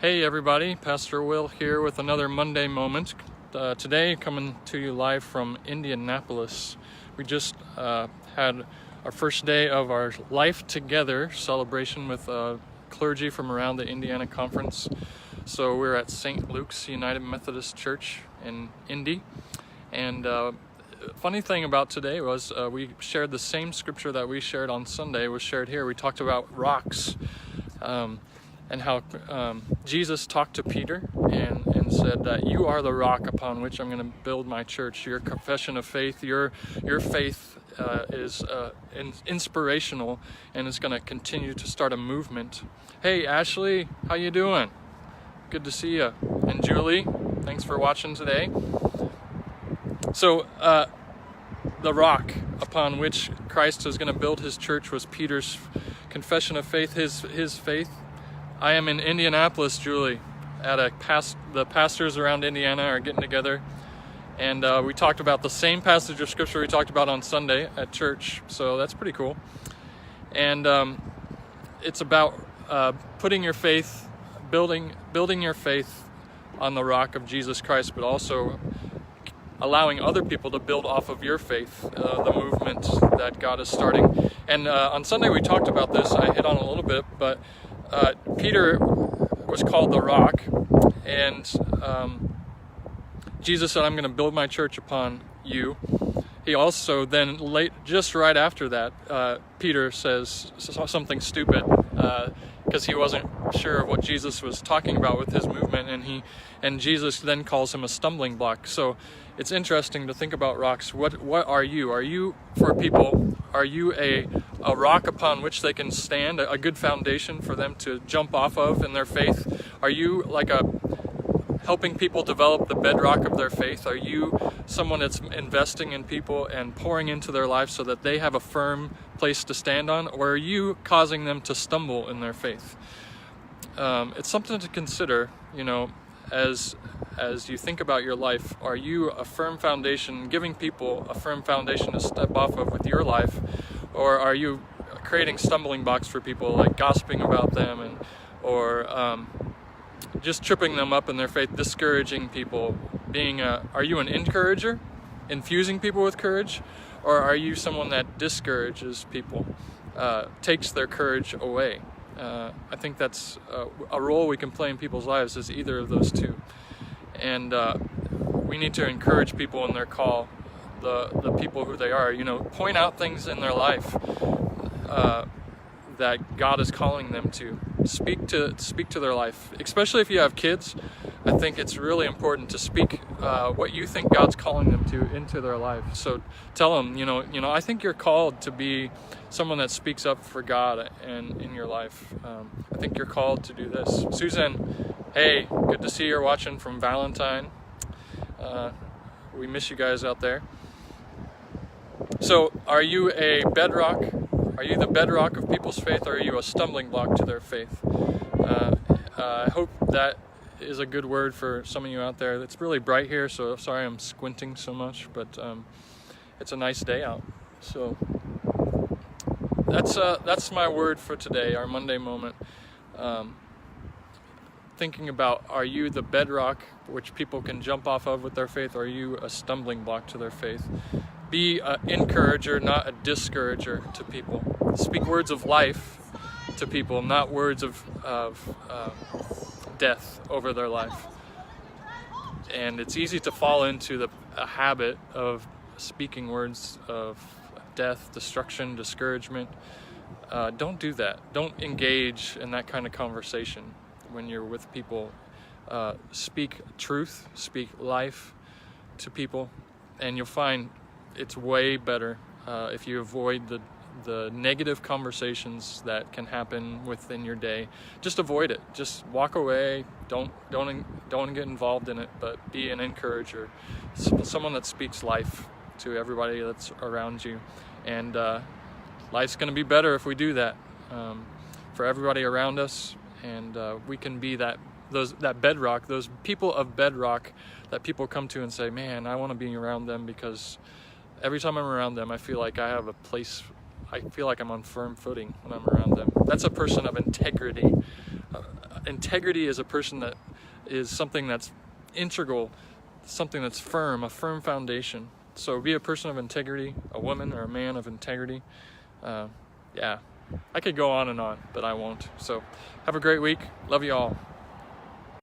Hey everybody, Pastor Will here with another Monday Moment. Today coming to you live from Indianapolis. We just had our first day of our Life Together celebration with clergy from around the Indiana Conference. So we're at St. Luke's United Methodist Church in Indy. And funny thing about today was we shared the same scripture that we shared on Sunday was shared here. We talked about rocks. And how Jesus talked to Peter and said that you are the rock upon which I'm going to build my church. Your confession of faith, your faith is inspirational, and it's going to continue to start a movement. Hey Ashley, how you doing? Good to see you. And Julie, thanks for watching today. So the rock upon which Christ is going to build his church was Peter's confession of faith, his faith. I am in Indianapolis, Julie, at the pastors around Indiana are getting together, and we talked about the same passage of scripture we talked about on Sunday at church, so that's pretty cool. And it's about putting your faith, building your faith on the rock of Jesus Christ, but also allowing other people to build off of your faith, the movement that God is starting. And on Sunday we talked about this, I hit on it a little bit, but Peter was called the rock, and Jesus said, I'm going to build my church upon you. He also then, just right after that, Peter says something stupid because he wasn't sure of what Jesus was talking about with his movement, and Jesus then calls him a stumbling block. So it's interesting to think about rocks. What are you? Are you, for people, are you a rock upon which they can stand, a good foundation for them to jump off of in their faith? Are you like helping people develop the bedrock of their faith? Are you someone that's investing in people and pouring into their lives so that they have a firm place to stand on? Or are you causing them to stumble in their faith? It's something to consider, as you think about your life. Are you a firm foundation, giving people a firm foundation to step off of with your life? Or are you creating stumbling blocks for people, like gossiping about them or just tripping them up in their faith, discouraging people? Are you an encourager, infusing people with courage? Or are you someone that discourages people, takes their courage away? I think that's a role we can play in people's lives, is either of those two. And we need to encourage people in their call, the people who they are. Point out things in their life that God is calling them to. Speak to their life, especially if you have kids. I think it's really important to speak what you think God's calling them to into their life. So tell them, I think you're called to be someone that speaks up for God and in your life. I think you're called to do this. Susan, hey, good to see you're watching from Valentine. We miss you guys out there. So are you a bedrock? Are you the bedrock of people's faith, or are you a stumbling block to their faith? I hope that is a good word for some of you out there. It's really bright here, so sorry I'm squinting so much, but it's a nice day out. So that's my word for today, our Monday Moment. Thinking about, are you the bedrock which people can jump off of with their faith, or are you a stumbling block to their faith? Be an encourager, not a discourager to people. Speak words of life to people, not words of death over their life. And it's easy to fall into a habit of speaking words of death, destruction, discouragement. Don't do that. Don't engage in that kind of conversation when you're with people. Speak truth, speak life to people, and you'll find it's way better if you avoid the negative conversations that can happen within your day. Just avoid it. Just walk away. Don't get involved in it, but be an encourager, someone that speaks life to everybody that's around you. And life's going to be better if we do that for everybody around us, and we can be that bedrock, those people of bedrock that people come to and say, man, I want to be around them, because every time I'm around them, I feel like I have a place. I feel like I'm on firm footing when I'm around them. That's a person of integrity, Integrity is a person that is something that's integral, something that's firm, a firm foundation. So be a person of integrity, a woman or a man of integrity. Yeah, I could go on and on, but I won't. So have a great week. Love you all.